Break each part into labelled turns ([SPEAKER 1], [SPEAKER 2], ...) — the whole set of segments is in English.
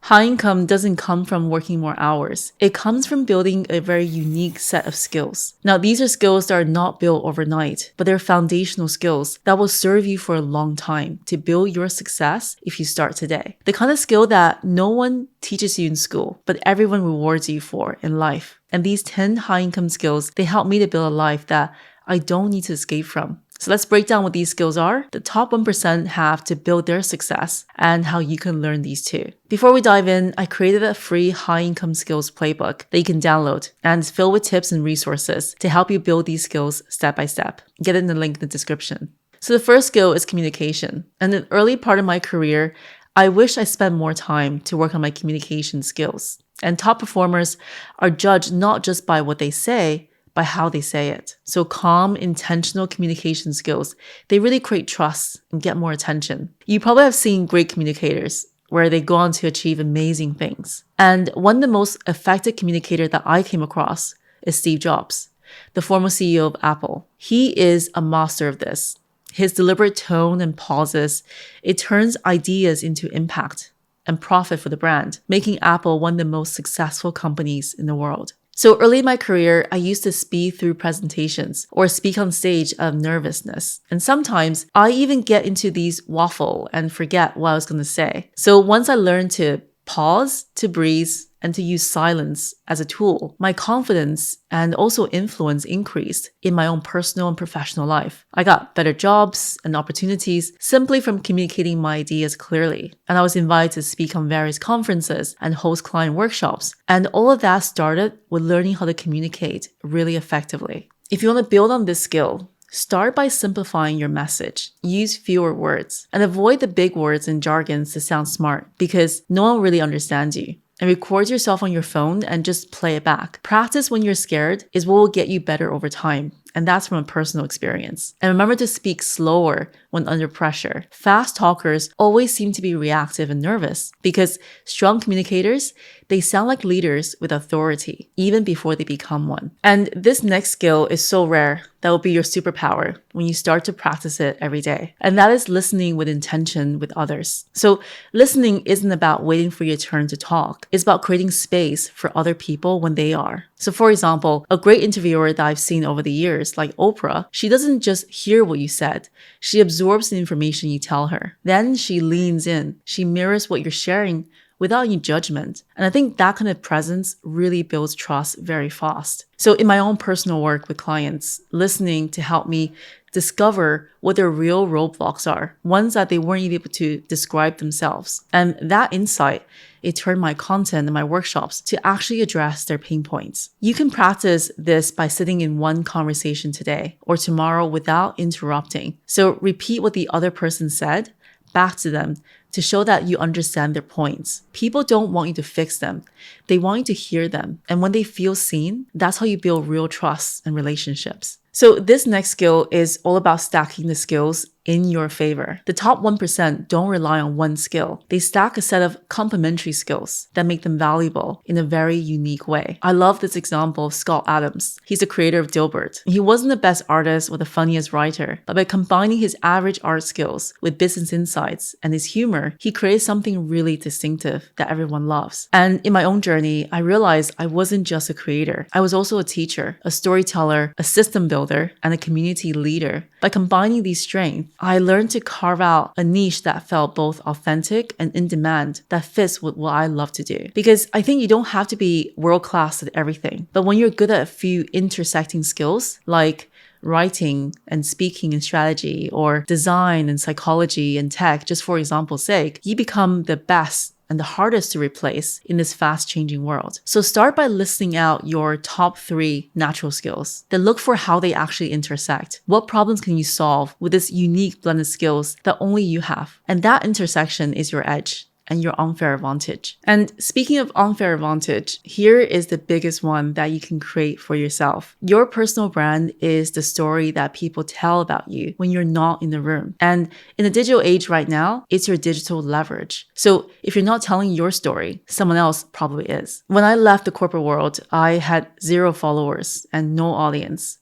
[SPEAKER 1] High income doesn't come from working more hours. It comes from building a very unique set of skills. Now, these are skills that are not built overnight, but they're foundational skills that will serve you for a long time to build your success if you start today. The kind of skill that no one teaches you in school, but everyone rewards you for in life. And these 10 high income skills, they help me to build a life that I don't need to escape from. So let's break down what these skills are, the top 1% have to build their success, and how you can learn these too. Before we dive in, I created a free high income skills playbook that you can download, and it's filled with tips and resources to help you build these skills step by step. Get it in the link in the description. So the first skill is communication. And in the early part of my career, I wish I spent more time to work on my communication skills. And top performers are judged not just by what they say, by how they say it. So calm, intentional communication skills, they really create trust and get more attention. You probably have seen great communicators where they go on to achieve amazing things. And one of the most effective communicators that I came across is Steve Jobs, the former CEO of Apple. He is a master of this. His deliberate tone and pauses, it turns ideas into impact and profit for the brand, making Apple one of the most successful companies in the world. So early in my career, I used to speed through presentations or speak on stage out of nervousness. And sometimes I even get into these waffle and forget what I was going to say. So once I learned to pause, to breathe, and to use silence as a tool, my confidence and also influence increased in my own personal and professional life. I got better jobs and opportunities simply from communicating my ideas clearly. And I was invited to speak on various conferences and host client workshops. And all of that started with learning how to communicate really effectively. If you want to build on this skill, start by simplifying your message. Use fewer words and avoid the big words and jargons to sound smart because no one really understands you. And record yourself on your phone and just play it back. Practice when you're scared is what will get you better over time. And that's from a personal experience. And remember to speak slower when under pressure. Fast talkers always seem to be reactive and nervous because strong communicators, they sound like leaders with authority even before they become one. And this next skill is so rare that will be your superpower when you start to practice it every day. And that is listening with intention with others. So listening isn't about waiting for your turn to talk. It's about creating space for other people when they are. So for example, a great interviewer that I've seen over the years, like Oprah, she doesn't just hear what you said. She absorbs the information you tell her. Then she leans in. She mirrors what you're sharing without any judgment. And I think that kind of presence really builds trust very fast. So in my own personal work with clients, listening to help me discover what their real roadblocks are, ones that they weren't able to describe themselves. And that insight, it turned my content and my workshops to actually address their pain points. You can practice this by sitting in one conversation today or tomorrow without interrupting. So repeat what the other person said back to them to show that you understand their points. People don't want you to fix them. They want you to hear them. And when they feel seen, that's how you build real trust and relationships. So this next skill is all about stacking the skills in your favor. The top 1% don't rely on one skill. They stack a set of complementary skills that make them valuable in a very unique way. I love this example of Scott Adams. He's the creator of Dilbert. He wasn't the best artist or the funniest writer, but by combining his average art skills with business insights and his humor, he created something really distinctive that everyone loves. And in my own journey, I realized I wasn't just a creator. I was also a teacher, a storyteller, a system builder, and a community leader. By combining these strengths, I learned to carve out a niche that felt both authentic and in demand that fits with what I love to do. Because I think you don't have to be world-class at everything, but when you're good at a few intersecting skills, like writing and speaking and strategy, or design and psychology and tech, just for example's sake, you become the best and the hardest to replace in this fast-changing world. So start by listing out your top 3 natural skills. Then look for how they actually intersect. What problems can you solve with this unique blended skills that only you have? And that intersection is your edge and your unfair advantage. And speaking of unfair advantage, here is the biggest one that you can create for yourself. Your personal brand is the story that people tell about you when you're not in the room. And in the digital age right now, it's your digital leverage. So if you're not telling your story, someone else probably is. When I left the corporate world, I had 0 followers and no audience.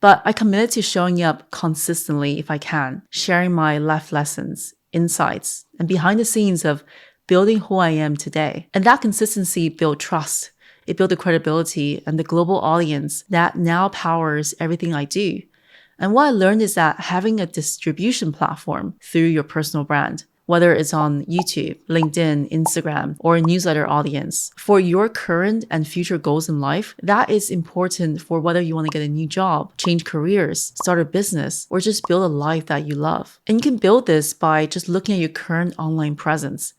[SPEAKER 1] But I committed to showing up consistently if I can, sharing my life lessons, insights, and behind the scenes of building who I am today. And that consistency built trust. It built the credibility and the global audience that now powers everything I do. And what I learned is that having a distribution platform through your personal brand, whether it's on YouTube, LinkedIn, Instagram, or a newsletter audience, for your current and future goals in life, that is important for whether you want to get a new job, change careers, start a business, or just build a life that you love. And you can build this by just looking at your current online presence.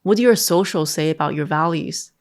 [SPEAKER 1] What do your socials say about your values?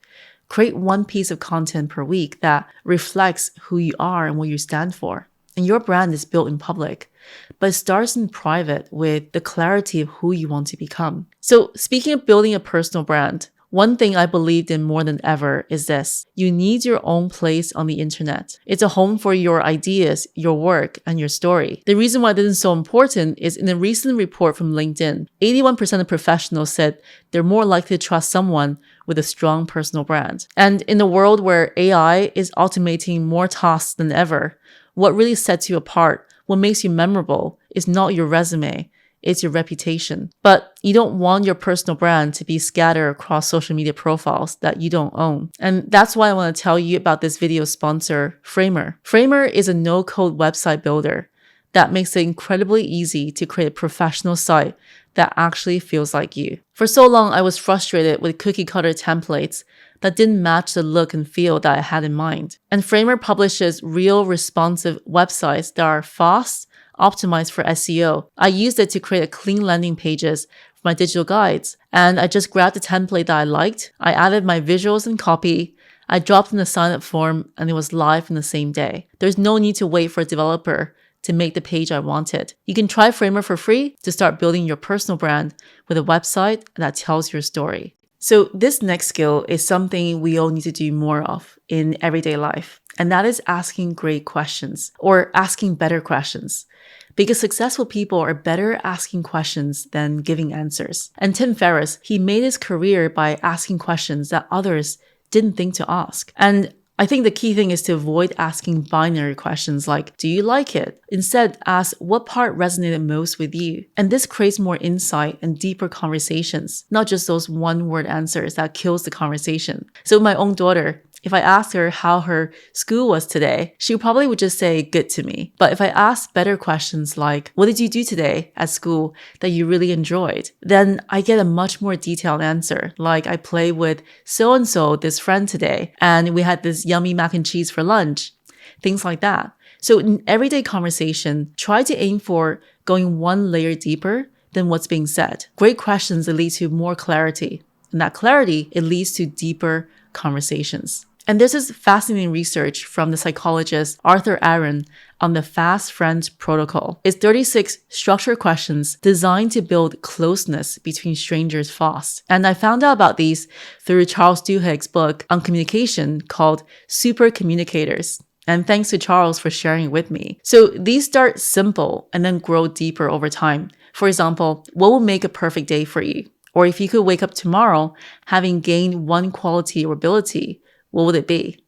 [SPEAKER 1] Create one piece of content per week that reflects who you are and what you stand for. And your brand is built in public, but it starts in private with the clarity of who you want to become. So speaking of building a personal brand, one thing I believed in more than ever is this: you need your own place on the internet. It's a home for your ideas, your work, and your story. The reason why this is so important is in a recent report from LinkedIn, 81% of professionals said they're more likely to trust someone with a strong personal brand. And in a world where AI is automating more tasks than ever, what really sets you apart, what makes you memorable, is not your resume, it's your reputation. But you don't want your personal brand to be scattered across social media profiles that you don't own. And that's why I want to tell you about this video sponsor, Framer. Framer is a no-code website builder that makes it incredibly easy to create a professional site that actually feels like you. For so long, I was frustrated with cookie-cutter templates that didn't match the look and feel that I had in mind. And Framer publishes real responsive websites that are fast, optimized for SEO. I used it to create a clean landing pages for my digital guides. And I just grabbed the template that I liked. I added my visuals and copy. I dropped in the sign-up form and it was live in the same day. There's no need to wait for a developer to make the page I wanted. You can try Framer for free to start building your personal brand with a website that tells your story. So this next skill is something we all need to do more of in everyday life, and that is asking great questions or asking better questions. Because successful people are better asking questions than giving answers. And Tim Ferriss, he made his career by asking questions that others didn't think to ask. And I think the key thing is to avoid asking binary questions like, do you like it? Instead, ask what part resonated most with you. And this creates more insight and deeper conversations, not just those one-word answers that kills the conversation. So my own daughter, if I asked her how her school was today, she probably would just say good to me. But if I asked better questions like, what did you do today at school that you really enjoyed? Then I get a much more detailed answer. Like, I played with so-and-so, this friend today, and we had this yummy mac and cheese for lunch. Things like that. So in everyday conversation, try to aim for going one layer deeper than what's being said. Great questions, it leads to more clarity. And that clarity, it leads to deeper conversations. And there's this fascinating research from the psychologist Arthur Aaron on the Fast Friends Protocol. It's 36 structured questions designed to build closeness between strangers fast. And I found out about these through Charles Duhigg's book on communication called Super Communicators. And thanks to Charles for sharing it with me. So these start simple and then grow deeper over time. For example, what will make a perfect day for you? Or if you could wake up tomorrow having gained one quality or ability, what would it be?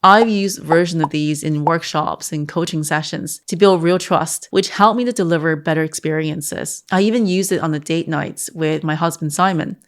[SPEAKER 1] I've used versions of these in workshops and coaching sessions to build real trust, which helped me to deliver better experiences. I even used it on the date nights with my husband, Simon.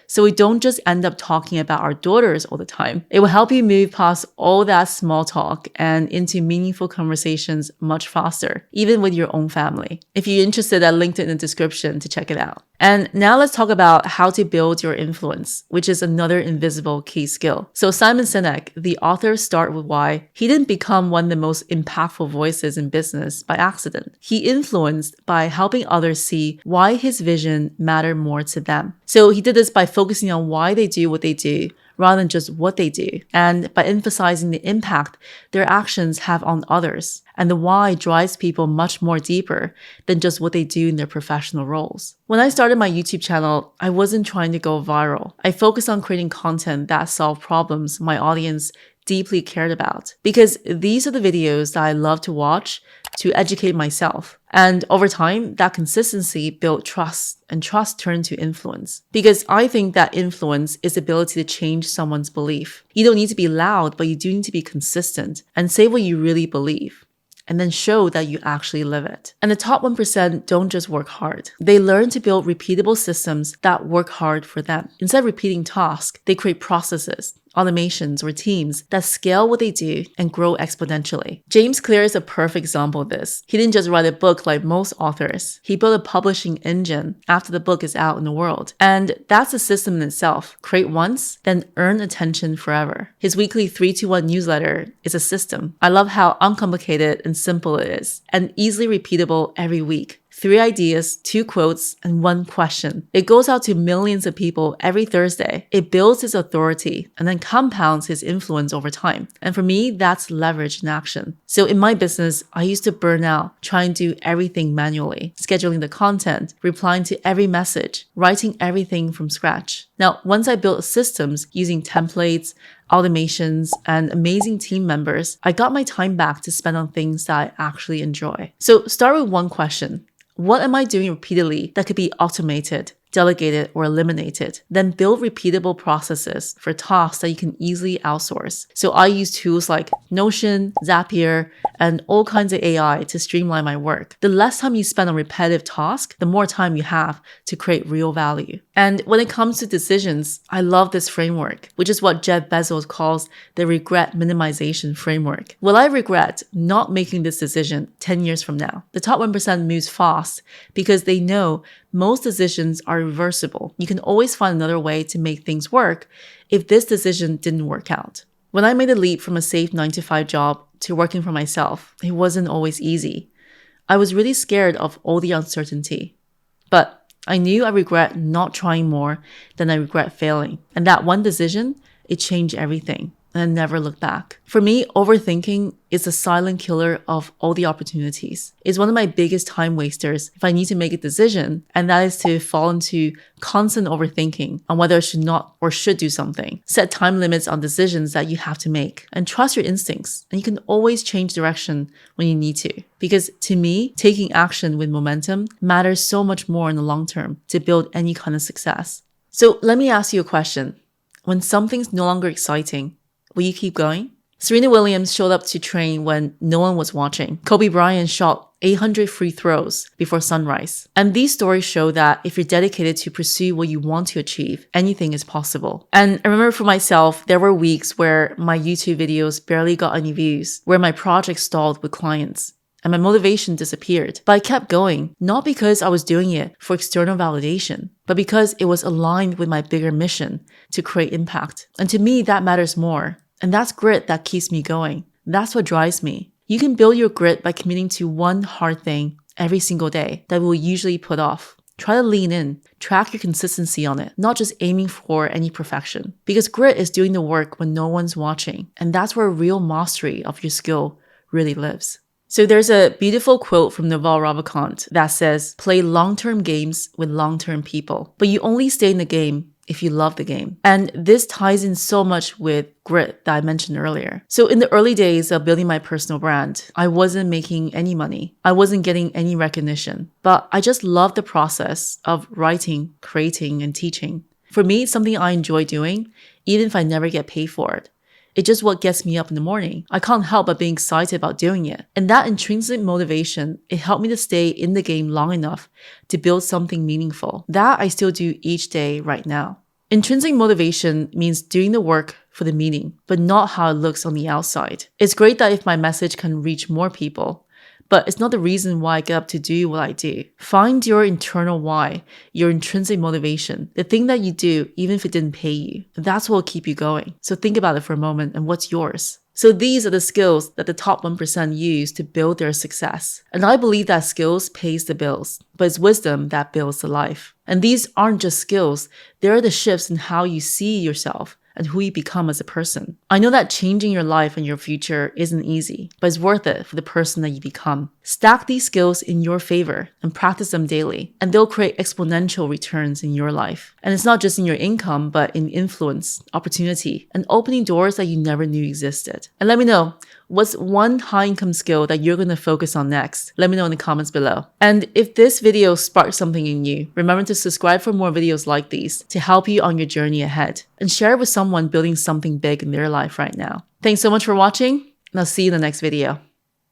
[SPEAKER 1] So we don't just end up talking about our daughters all the time. It will help you move past all that small talk and into meaningful conversations much faster, even with your own family. If you're interested, I linked it in the description to check it out. And now let's talk about how to build your influence, which is another invisible key skill. So Simon Sinek, the author of Start With Why, he didn't become one of the most impactful voices in business by accident. He influenced by helping others see why his vision mattered more to them. So he did this by focusing on why they do what they do, rather than just what they do, and by emphasizing the impact their actions have on others. And the why drives people much more deeper than just what they do in their professional roles. When I started my YouTube channel, I wasn't trying to go viral. I focused on creating content that solved problems my audience deeply cared about, because these are the videos that I love to watch to educate myself. And over time, that consistency built trust, and trust turned to influence. Because I think that influence is the ability to change someone's belief. You don't need to be loud, but you do need to be consistent and say what you really believe. and then show that you actually live it. And the top 1% don't just work hard. They learn to build repeatable systems that work hard for them. Instead of repeating tasks, they create processes, automations, or teams that scale what they do and grow exponentially. James Clear is a perfect example of this. He didn't just write a book like most authors. He built a publishing engine after the book is out in the world. And that's a system in itself. Create once, then earn attention forever. His weekly 3-2-1 newsletter is a system. I love how uncomplicated and simple it is, and easily repeatable every week. 3 ideas, 2 quotes, and 1 question. It goes out to millions of people every Thursday. It builds his authority and then compounds his influence over time. And for me, that's leverage in action. So in my business, I used to burn out trying to do everything manually, scheduling the content, replying to every message, writing everything from scratch. Now, once I built systems using templates, automations, and amazing team members, I got my time back to spend on things that I actually enjoy. So start with 1 question. What am I doing repeatedly that could be automated, delegated, or eliminated? Then build repeatable processes for tasks that you can easily outsource. So I use tools like Notion, Zapier, and all kinds of AI to streamline my work. The less time you spend on repetitive tasks, the more time you have to create real value. And when it comes to decisions, I love this framework, which is what Jeff Bezos calls the regret minimization framework. Will I regret not making this decision 10 years from now? The top 1% moves fast because they know most decisions are reversible. You can always find another way to make things work if this decision didn't work out. When I made the leap from a safe 9-to-5 job to working for myself, it wasn't always easy. I was really scared of all the uncertainty. But I knew I regret not trying more than I regret failing. And that one decision, it changed everything. And I never looked back. For me, overthinking is a silent killer of all the opportunities. It's one of my biggest time wasters if I need to make a decision, and that is to fall into constant overthinking on whether I should not or should do something. Set time limits on decisions that you have to make, and trust your instincts, and you can always change direction when you need to. Because to me, taking action with momentum matters so much more in the long term to build any kind of success. So let me ask you a question. When something's no longer exciting, will you keep going? Serena Williams showed up to train when no one was watching. Kobe Bryant shot 800 free throws before sunrise. And these stories show that if you're dedicated to pursue what you want to achieve, anything is possible. And I remember for myself, there were weeks where my YouTube videos barely got any views, where my project stalled with clients, and my motivation disappeared. But I kept going, not because I was doing it for external validation, but because it was aligned with my bigger mission to create impact. And to me, that matters more. And that's grit that keeps me going. That's what drives me. You can build your grit by committing to one hard thing every single day that we'll usually put off. Try to lean in, track your consistency on it, not just aiming for any perfection. Because grit is doing the work when no one's watching. And that's where real mastery of your skill really lives. So there's a beautiful quote from Naval Ravikant that says, play long-term games with long-term people, but you only stay in the game if you love the game. And this ties in so much with grit that I mentioned earlier. So in the early days of building my personal brand, I wasn't making any money. I wasn't getting any recognition, but I just loved the process of writing, creating, and teaching. For me, it's something I enjoy doing, even if I never get paid for it. It's just what gets me up in the morning. I can't help but being excited about doing it. And that intrinsic motivation, it helped me to stay in the game long enough to build something meaningful. That I still do each day right now. Intrinsic motivation means doing the work for the meaning, but not how it looks on the outside. It's great that if my message can reach more people, but it's not the reason why I get up to do what I do. Find your internal why, your intrinsic motivation, the thing that you do even if it didn't pay you. That's what will keep you going. So think about it for a moment and what's yours? So these are the skills that the top 1% use to build their success. And I believe that skills pays the bills, but it's wisdom that builds the life. And these aren't just skills, they are the shifts in how you see yourself and who you become as a person. I know that changing your life and your future isn't easy, but it's worth it for the person that you become. Stack these skills in your favor and practice them daily, and they'll create exponential returns in your life. And it's not just in your income, but in influence, opportunity, and opening doors that you never knew existed. And let me know, what's one high income skill that you're going to focus on next? Let me know in the comments below. And if this video sparked something in you, remember to subscribe for more videos like these to help you on your journey ahead, and share it with someone building something big in their life right now. Thanks so much for watching, and I'll see you in the next video.